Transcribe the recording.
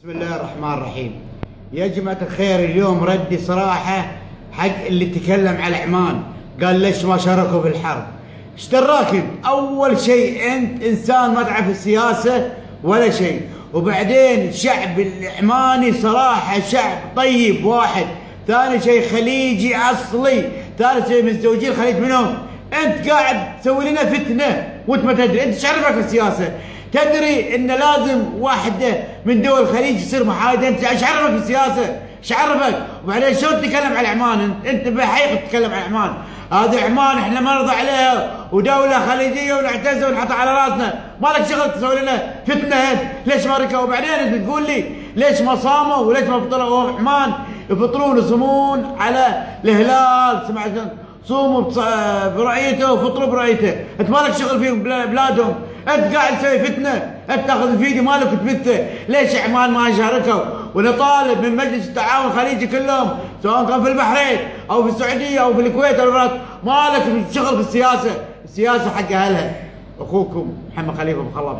بسم الله الرحمن الرحيم. يا جماعة الخير، اليوم ردي صراحة حق اللي تكلم على عمان، قال ليش ما شاركوا في الحرب. ايش دراك انت؟ اول شيء انت انسان ما تعرف السياسة ولا شيء، وبعدين الشعب العماني صراحة شعب طيب واحد، ثاني شيء خليجي اصلي، ثالث شيء متزوجين الخليج منهم. انت قاعد تسوي لنا فتنة وانت ما تدري. انت ايش عرفك السياسة؟ تدري ان لازم واحدة من دول الخليج يصير محايدة؟ انت ايش عرفك بالسياسة؟ ايش عرفك؟ وبعدين شلون تتكلم على عمان؟ انت بحقيقة تتكلم على عمان. هذه عمان احنا ما نرضى عليها، ودولة خليجية ونعتزها ونحطها على راسنا، ما لك شغل تسوي لنا فتنة انت. ليش ما ركبوا؟ وبعدين انت تقول لي ليش ما صاموا وليش ما فطروا؟ عمان يفطرون ويصومون على الهلال، سمعت؟ صوموا برؤيته وفطروا برؤيته، انت مالك شغل في بلادهم، انت قاعد تسوي فتنه، انت تاخذ الفيديو مالك وتبثه. ليش عمان ما شاركوا؟ ونطالب من مجلس التعاون الخليجي كلهم، سواء كان في البحرين او في السعوديه او في الكويت او الامارات، مالك شغل في السياسه، السياسه حق اهلها. اخوكم محمد خليفه مخلف.